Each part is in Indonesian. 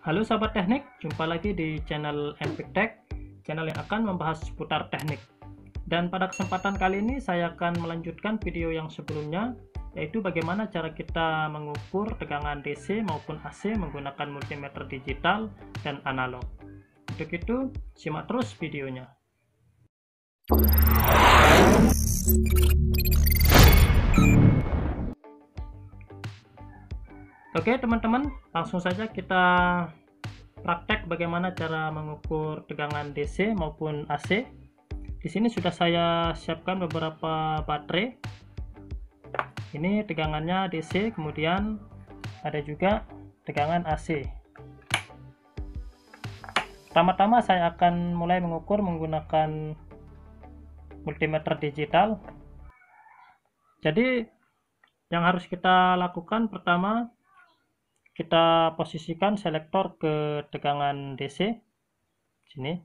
Halo sahabat teknik, jumpa lagi di channel NPIK Tech, channel yang akan membahas seputar teknik. Dan pada kesempatan kali ini saya akan melanjutkan video yang sebelumnya, yaitu bagaimana cara kita mengukur tegangan DC maupun AC menggunakan multimeter digital dan analog. Untuk itu, simak terus videonya. Oke teman-teman, langsung saja kita praktek bagaimana cara mengukur tegangan DC maupun AC. Di sini sudah saya siapkan beberapa baterai. Ini tegangannya DC, kemudian ada juga tegangan AC. Pertama-tama saya akan mulai mengukur menggunakan multimeter digital. Jadi yang harus kita lakukan pertama, kita posisikan selektor ke tegangan DC sini.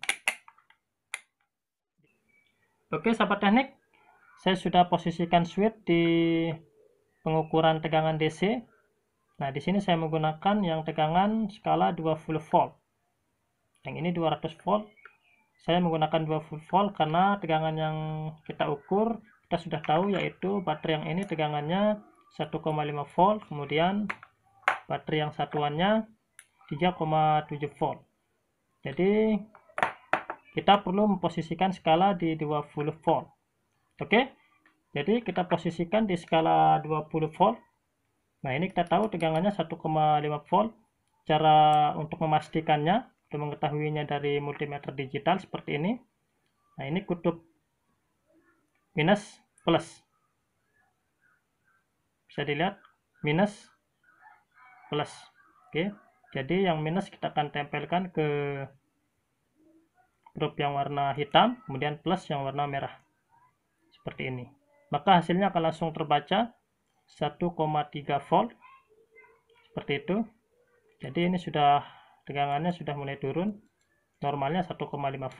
Oke sahabat teknik, saya sudah posisikan switch di pengukuran tegangan DC. Nah, di sini saya menggunakan yang tegangan skala 20 volt. Yang ini 200 volt. Saya menggunakan 20 volt karena tegangan yang kita ukur kita sudah tahu, yaitu baterai yang ini tegangannya 1,5 volt, kemudian baterai yang satuannya 3,7 volt. Jadi kita perlu memposisikan skala di 20 volt. Oke, jadi kita posisikan di skala 20 volt. Nah, ini kita tahu tegangannya 1,5 volt. Cara untuk memastikannya, untuk mengetahuinya dari multimeter digital seperti ini. Nah, ini kutub minus plus. Bisa dilihat minus plus. Oke, jadi yang minus kita akan tempelkan ke grup yang warna hitam, kemudian plus yang warna merah seperti ini. Maka hasilnya akan langsung terbaca 1,3 volt seperti itu. Jadi ini sudah tegangannya sudah mulai turun, normalnya 1,5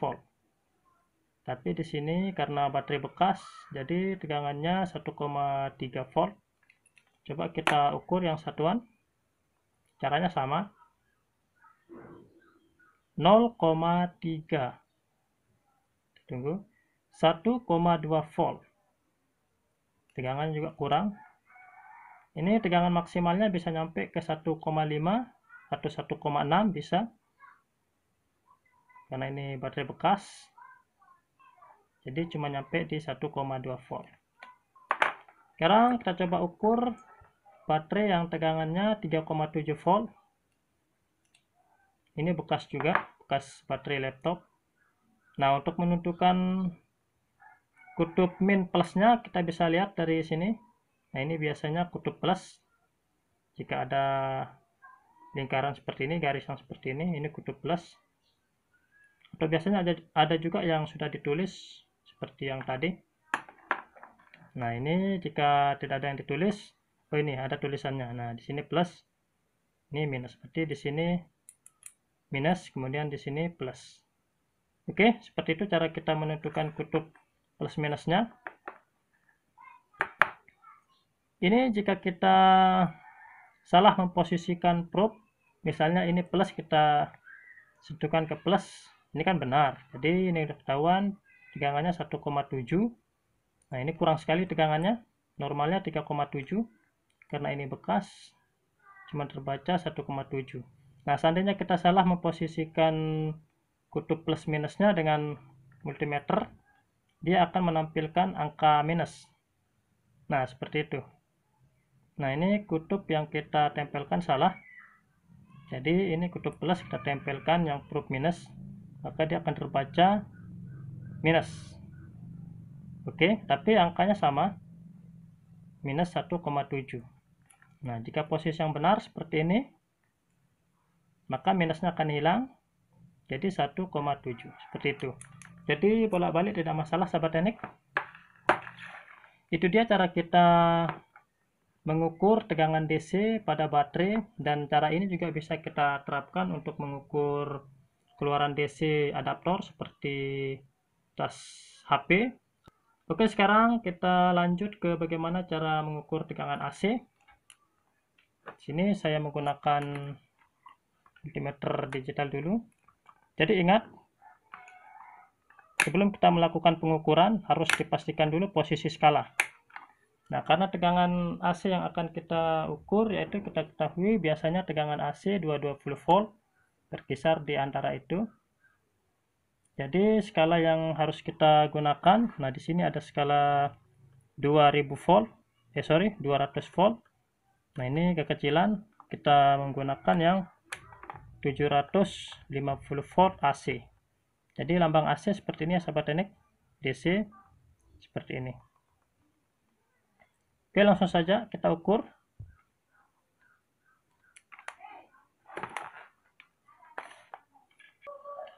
volt. Tapi di sini karena baterai bekas, jadi tegangannya 1,3 volt. Coba kita ukur yang satuan. Caranya sama, 0,3. Tunggu, 1,2 volt. Tegangan juga kurang. Ini tegangan maksimalnya bisa nyampe ke 1,5 atau 1,6 bisa. Karena ini baterai bekas. Jadi cuma nyampe di 1,2 volt. Sekarang kita coba ukur baterai yang tegangannya 3,7 volt. Ini bekas juga, bekas baterai laptop. Nah, untuk menentukan kutub min plusnya kita bisa lihat dari sini. Nah, ini biasanya kutub plus. Jika ada lingkaran seperti ini, garis yang seperti ini kutub plus. Atau biasanya ada juga yang sudah ditulis seperti yang tadi. Nah, ini jika tidak ada yang ditulis, oh ini ada tulisannya. Nah, di sini plus, ini minus. Berarti di sini minus, kemudian di sini plus. Oke, seperti itu cara kita menentukan kutub plus minusnya. Ini jika kita salah memposisikan probe, misalnya ini plus kita sentuhkan ke plus, ini kan benar. Jadi ini sudah ketahuan tegangannya 1,7. Nah, ini kurang sekali tegangannya, normalnya 3,7. Karena ini bekas, cuma terbaca 1,7. Nah, seandainya kita salah memposisikan kutub plus minusnya dengan multimeter, dia akan menampilkan angka minus. Nah, seperti itu. Nah, ini kutub yang kita tempelkan salah. Jadi ini kutub plus kita tempelkan yang probe minus, maka dia akan terbaca minus. Oke, tapi angkanya sama, minus 1,7. Nah, jika posisi yang benar seperti ini, maka minusnya akan hilang, jadi 1,7. Seperti itu. Jadi bolak-balik tidak masalah sahabat teknik. Itu dia cara kita mengukur tegangan DC pada baterai, dan cara ini juga bisa kita terapkan untuk mengukur keluaran DC adaptor seperti tas HP. Oke, sekarang kita lanjut ke bagaimana cara mengukur tegangan AC. Di sini saya menggunakan multimeter digital dulu. Jadi ingat, sebelum kita melakukan pengukuran harus dipastikan dulu posisi skala. Nah, karena tegangan AC yang akan kita ukur, yaitu kita ketahui biasanya tegangan AC 220 volt, berkisar di antara itu. Jadi skala yang harus kita gunakan, nah di sini ada skala 200 volt, 200 volt. Nah, ini kekecilan, kita menggunakan yang 750 volt AC. Jadi lambang AC seperti ini ya sahabat teknik, DC seperti ini. Oke, langsung saja kita ukur.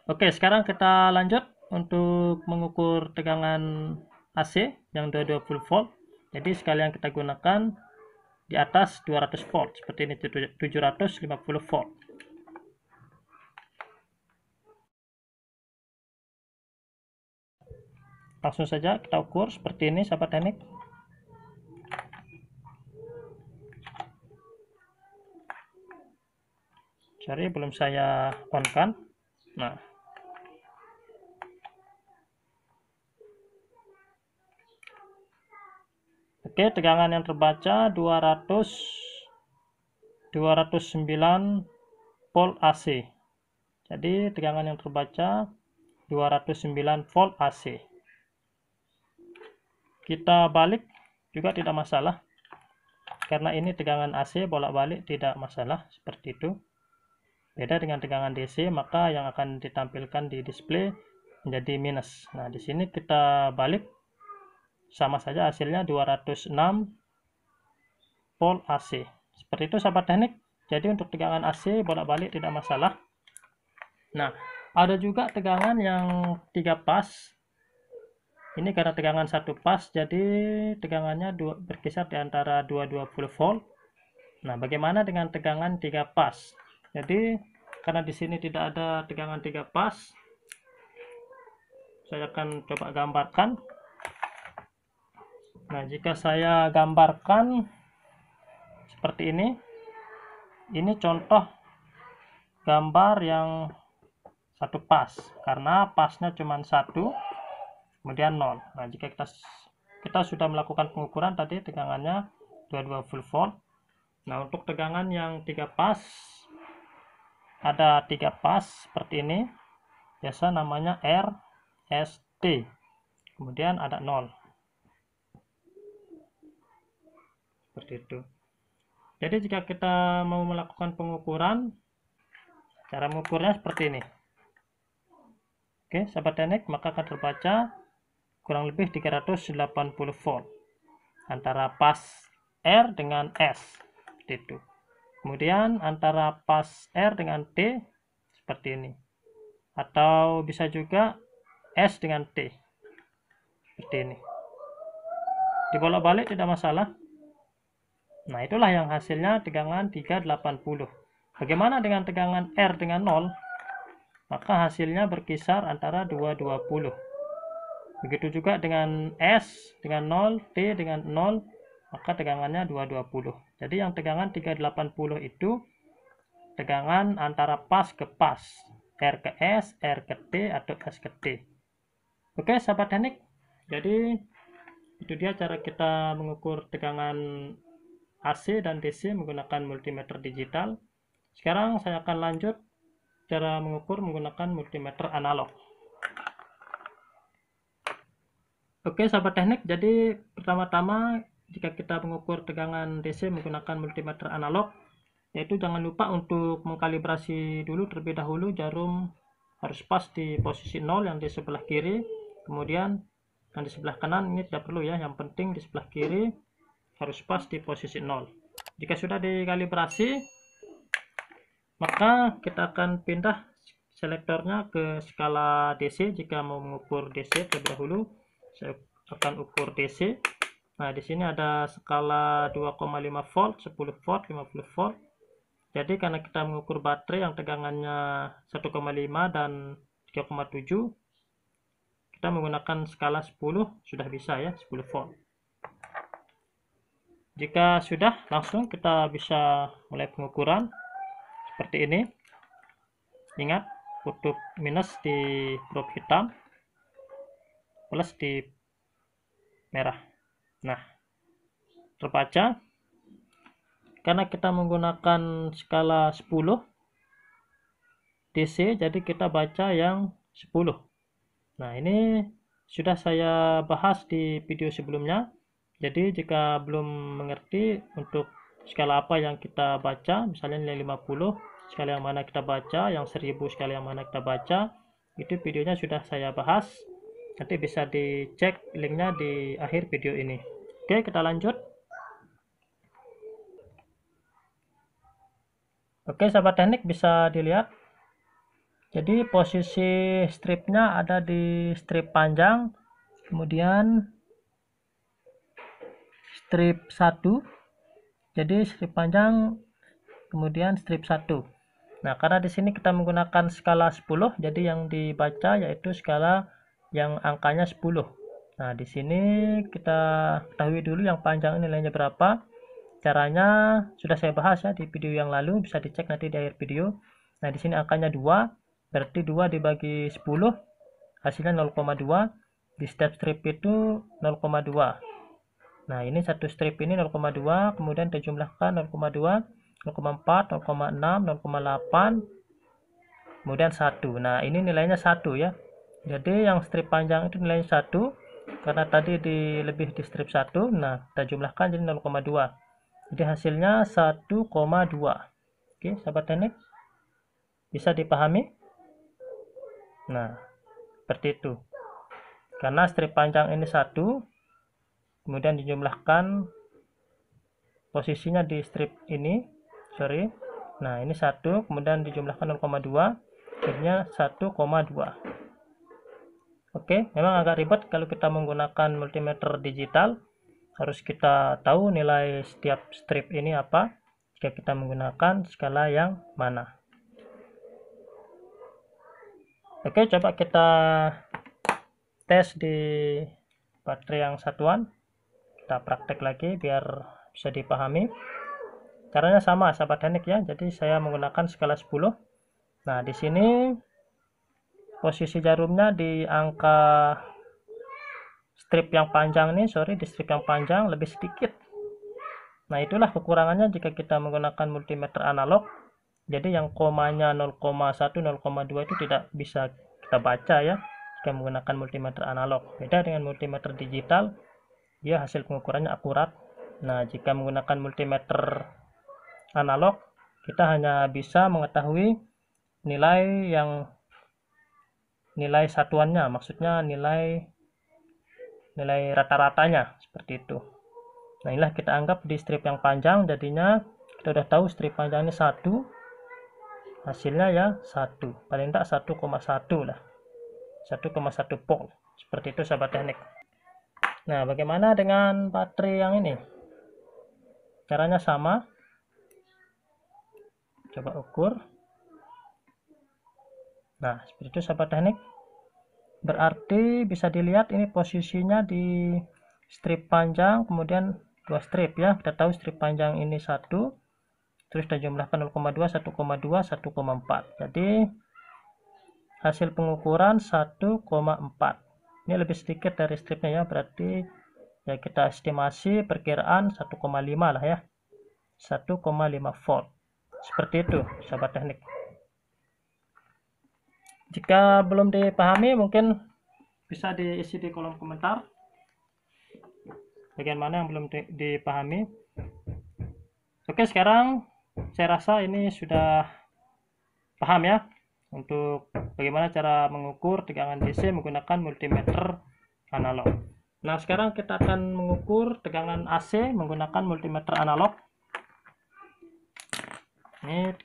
Oke, sekarang kita lanjut untuk mengukur tegangan AC yang 220 volt. Jadi skala yang kita gunakan di atas 200 volt, seperti ini, 750 volt. Langsung saja kita ukur seperti ini sahabat teknik. Sorry, belum saya on kan. Nah, oke, tegangan yang terbaca 209 volt AC. Jadi tegangan yang terbaca 209 volt AC. Kita balik juga tidak masalah, karena ini tegangan AC bolak-balik tidak masalah, seperti itu. Beda dengan tegangan DC, maka yang akan ditampilkan di display menjadi minus. Nah, di sini kita balik, sama saja hasilnya 206 volt AC. Seperti itu sahabat teknik. Jadi untuk tegangan AC bolak-balik tidak masalah. Nah, ada juga tegangan yang 3 pas. Ini karena tegangan 1 pas, jadi tegangannya berkisar di antara 220 volt. Nah, bagaimana dengan tegangan 3 pas? Jadi karena di sini tidak ada tegangan 3 pas, saya akan coba gambarkan. Nah, jika saya gambarkan seperti ini contoh gambar yang 1 pas, karena pasnya cuma 1, kemudian 0. Nah, jika kita sudah melakukan pengukuran tadi tegangannya 220 volt. Nah, untuk tegangan yang 3 pas, ada 3 pas seperti ini, biasa namanya RST, kemudian ada 0, seperti itu. Jadi jika kita mau melakukan pengukuran, cara mengukurnya seperti ini. Oke sahabat teknik, maka akan terbaca kurang lebih 380 volt antara pas R dengan S, seperti itu. Kemudian antara pas R dengan T seperti ini, atau bisa juga S dengan T seperti ini. Dibolak-balik tidak masalah. Nah, itulah yang hasilnya tegangan 380. Bagaimana dengan tegangan R dengan 0? Maka hasilnya berkisar antara 220. Begitu juga dengan S dengan 0, T dengan 0, maka tegangannya 220. Jadi yang tegangan 380 itu tegangan antara pas ke pas, R ke S, R ke T, atau S ke T. Oke sahabat teknik, jadi itu dia cara kita mengukur tegangan AC dan DC menggunakan multimeter digital. Sekarang saya akan lanjut cara mengukur menggunakan multimeter analog. Oke sahabat teknik, jadi pertama-tama jika kita mengukur tegangan DC menggunakan multimeter analog, yaitu jangan lupa untuk mengkalibrasi dulu terlebih dahulu. Jarum harus pas di posisi 0 yang di sebelah kiri, kemudian yang di sebelah kanan ini tidak perlu ya, yang penting di sebelah kiri harus pas di posisi 0. Jika sudah dikalibrasi, maka kita akan pindah selektornya ke skala DC. Jika mau mengukur DC terlebih dahulu, saya akan ukur DC. Nah, di sini ada skala 2,5 volt, 10 volt, 50 volt. Jadi karena kita mengukur baterai yang tegangannya 1,5 dan 3,7, kita menggunakan skala 10, sudah bisa ya, 10 volt. Jika sudah, langsung kita bisa mulai pengukuran seperti ini. Ingat, kutub minus di probe hitam, plus di merah. Nah, terbaca. Karena kita menggunakan skala 10 DC, jadi kita baca yang 10. Nah, ini sudah saya bahas di video sebelumnya. Jadi jika belum mengerti untuk skala apa yang kita baca, misalnya nilai 50, skala yang mana kita baca, yang 1000 skala yang mana kita baca, itu videonya sudah saya bahas. Nanti bisa dicek linknya di akhir video ini. Oke, kita lanjut. Oke, sahabat teknik, bisa dilihat. Jadi posisi stripnya ada di strip panjang, kemudian strip 1. Jadi strip panjang, kemudian strip 1. Nah, karena di sini kita menggunakan skala 10, jadi yang dibaca yaitu skala yang angkanya 10. Nah, di sini kita ketahui dulu yang panjang ini nilainya berapa. Caranya sudah saya bahas ya di video yang lalu, bisa dicek nanti di akhir video. Nah, di sini angkanya 2, berarti 2 dibagi 10, hasilnya 0,2. Di step strip itu 0,2. Nah, ini satu strip ini 0,2, kemudian dijumlahkan 0,2, 0,4, 0,6, 0,8, kemudian 1. Nah, ini nilainya 1 ya. Jadi yang strip panjang itu nilainya 1, karena tadi lebih di strip 1. Nah, kita jumlahkan jadi 0,2. Jadi hasilnya 1,2. Oke, sahabat teknik, bisa dipahami? Nah, seperti itu. Karena strip panjang ini 1, kemudian dijumlahkan posisinya di strip ini, nah ini 1, kemudian dijumlahkan 0,2, akhirnya 1,2. Oke, memang agak ribet kalau kita menggunakan multimeter digital. Harus kita tahu nilai setiap strip ini apa jika kita menggunakan skala yang mana. Oke, coba kita tes di baterai yang satuan. Kita praktek lagi biar bisa dipahami. Caranya sama, sahabat teknik ya. Jadi saya menggunakan skala 10. Nah, di sini posisi jarumnya di angka strip yang panjang nih, di strip yang panjang lebih sedikit. Nah, itulah kekurangannya jika kita menggunakan multimeter analog. Jadi yang komanya 0,1, 0,2 itu tidak bisa kita baca ya jika menggunakan multimeter analog. Beda dengan multimeter digital, dia hasil pengukurannya akurat. Nah, jika menggunakan multimeter analog, kita hanya bisa mengetahui nilai satuannya, maksudnya nilai rata-ratanya seperti itu. Nah, inilah kita anggap di strip yang panjang, jadinya kita udah tahu strip panjang ini 1, hasilnya ya 1, paling tidak 1,1 lah, 1,1 volt. Seperti itu sahabat teknik. Nah, bagaimana dengan baterai yang ini? Caranya sama, coba ukur. Nah, seperti itu sahabat teknik. Berarti bisa dilihat ini posisinya di strip panjang, kemudian 2 strip ya. Kita tahu strip panjang ini 1, terus kita jumlahkan 0,2, 1,2, 1,4. Jadi hasil pengukuran 1,4. Ini lebih sedikit dari stripnya ya, berarti ya kita estimasi perkiraan 1,5 lah ya. 1,5 volt. Seperti itu sahabat teknik. Jika belum dipahami, mungkin bisa diisi di kolom komentar bagian mana yang belum dipahami. Oke, sekarang saya rasa ini sudah paham ya untuk bagaimana cara mengukur tegangan DC menggunakan multimeter analog. Nah, sekarang kita akan mengukur tegangan AC menggunakan multimeter analog. Ini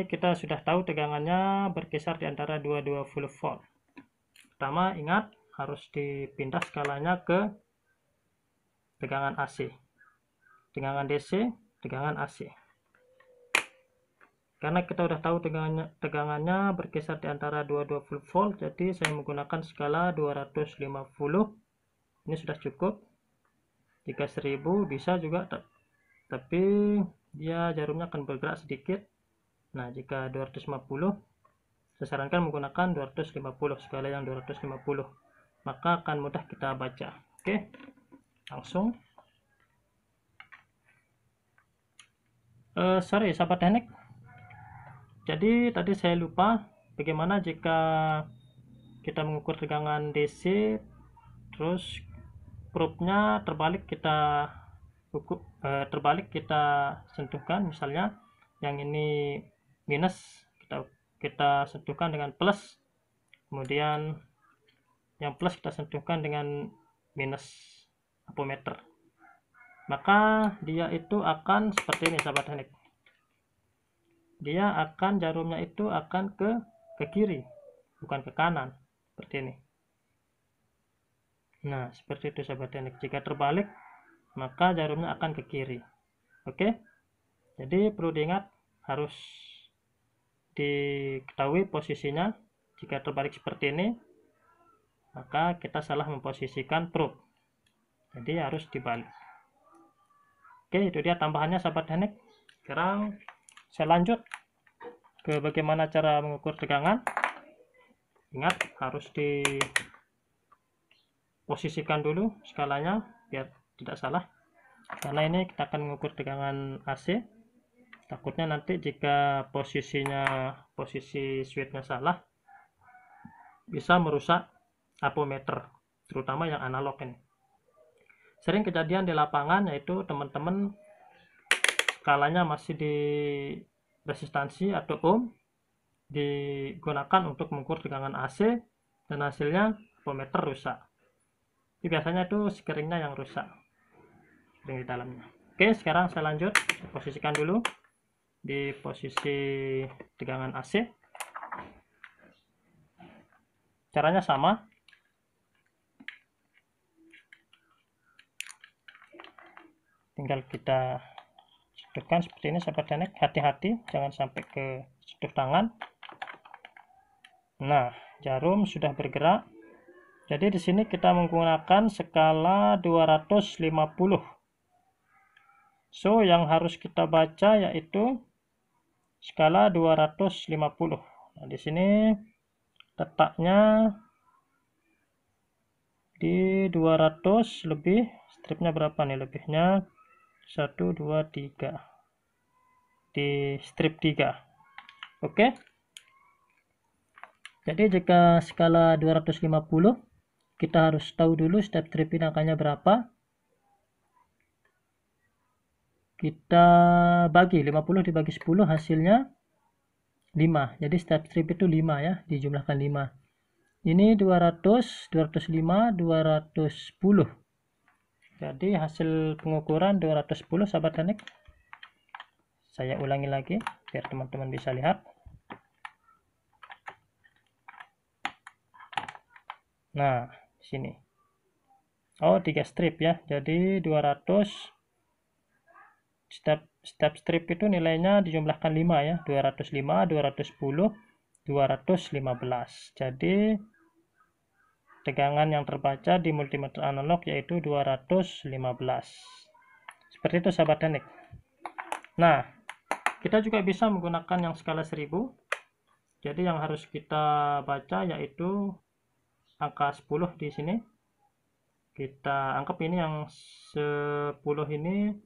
kita sudah tahu tegangannya berkisar di antara 22 volt. Pertama, ingat harus dipindah skalanya ke tegangan AC. Tegangan DC, tegangan AC. Karena kita sudah tahu tegangannya berkisar di antara 22 volt, jadi saya menggunakan skala 250. Ini sudah cukup. Jika 1000 bisa juga, tapi dia jarumnya akan bergerak sedikit. Nah, jika 250, saya sarankan menggunakan 250, skala yang 250, maka akan mudah kita baca. Oke, langsung. Sorry sahabat teknik, jadi tadi saya lupa bagaimana jika kita mengukur tegangan DC terus probe-nya terbalik kita sentuhkan. Misalnya yang ini minus, kita sentuhkan dengan plus, kemudian yang plus kita sentuhkan dengan minus ampermeter, maka dia itu akan seperti ini sahabat teknik. Dia akan, jarumnya itu akan ke kiri, bukan ke kanan, seperti ini. Nah, seperti itu sahabat teknik. Jika terbalik, maka jarumnya akan ke kiri. Oke, jadi perlu diingat, harus diketahui posisinya. Jika terbalik seperti ini, maka kita salah memposisikan probe, jadi harus dibalik. Oke, itu dia tambahannya sahabat teknik. Sekarang saya lanjut ke bagaimana cara mengukur tegangan. Ingat, harus diposisikan dulu skalanya biar tidak salah, karena ini kita akan mengukur tegangan AC. Takutnya nanti jika posisi switchnya salah, bisa merusak ampermeter, terutama yang analog ini. Sering kejadian di lapangan, yaitu teman-teman skalanya masih di resistansi atau ohm digunakan untuk mengukur tegangan AC, dan hasilnya ampermeter rusak. Ini biasanya itu screennya yang rusak, screen di dalamnya. Oke, sekarang saya lanjut, saya posisikan dulu di posisi tegangan AC. Caranya sama, tinggal kita sedukkan seperti ini sahabat teknik. Hati-hati jangan sampai ke sentuh tangan. Nah, jarum sudah bergerak. Jadi di sini kita menggunakan skala 250. So, yang harus kita baca yaitu skala 250. Nah, di sini letaknya di 200 lebih, stripnya berapa nih lebihnya? 1 2 3, di strip 3. Oke, jadi jika skala 250, kita harus tahu dulu step strip ini angkanya berapa. Kita bagi 50 dibagi 10, hasilnya 5. Jadi step strip itu 5 ya, dijumlahkan 5. Ini 200, 205, 210. Jadi hasil pengukuran 210 sahabat teknik. Saya ulangi lagi biar teman-teman bisa lihat. Nah, di sini. Oh, 3 strip ya. Jadi 200 step strip itu nilainya dijumlahkan 5 ya. 205, 210, 215. Jadi tegangan yang terbaca di multimeter analog yaitu 215. Seperti itu sahabat teknik. Nah, kita juga bisa menggunakan yang skala 1000. Jadi yang harus kita baca yaitu angka 10 di sini. Kita anggap ini yang 10 ini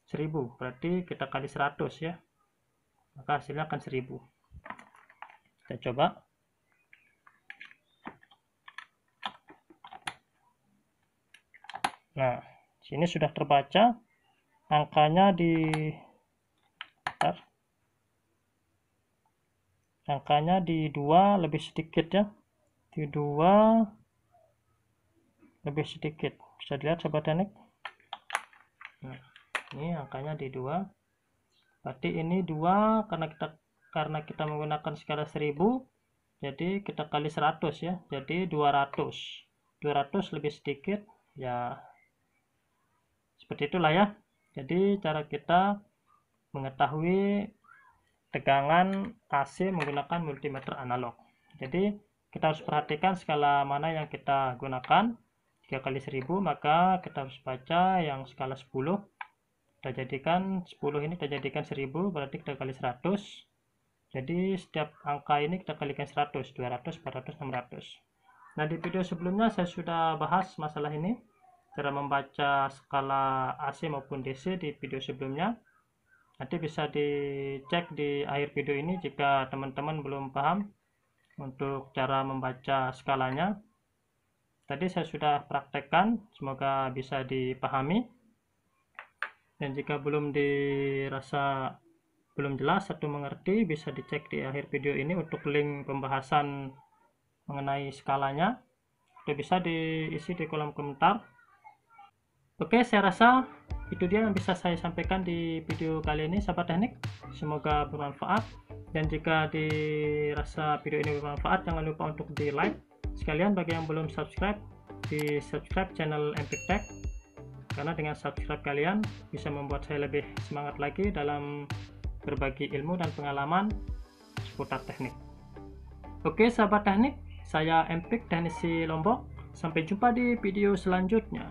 1000, berarti kita kali 100 ya, maka hasilnya akan 1000. Kita coba. Nah, sini sudah terbaca angkanya angkanya di 2 lebih sedikit ya, di 2 lebih sedikit, bisa dilihat sahabat teknik. Nah, ini angkanya di 2, berarti ini 2 karena kita menggunakan skala 1000, jadi kita kali 100 ya, jadi 200 lebih sedikit ya, seperti itulah ya. Jadi cara kita mengetahui tegangan AC menggunakan multimeter analog. Jadi kita harus perhatikan skala mana yang kita gunakan. Jika kali 1000, maka kita harus baca yang skala 10. Kita jadikan 10 ini kita jadikan 1000, berarti kita kali 100. Jadi setiap angka ini kita kalikan 100, 200, 400, 600. Nah, di video sebelumnya saya sudah bahas masalah ini, cara membaca skala AC maupun DC di video sebelumnya. Nanti bisa dicek di akhir video ini jika teman-teman belum paham untuk cara membaca skalanya. Tadi saya sudah praktekkan, semoga bisa dipahami. Dan jika belum dirasa belum jelas atau mengerti, bisa dicek di akhir video ini untuk link pembahasan mengenai skalanya, atau bisa diisi di kolom komentar. Oke, saya rasa itu dia yang bisa saya sampaikan di video kali ini, sahabat teknik. Semoga bermanfaat, dan jika dirasa video ini bermanfaat, jangan lupa untuk di like. Sekalian bagi yang belum subscribe, di subscribe channel Empik Tech, karena dengan subscribe kalian bisa membuat saya lebih semangat lagi dalam berbagi ilmu dan pengalaman seputar teknik. Oke sahabat teknik, saya Empik, teknisi Lombok. Sampai jumpa di video selanjutnya.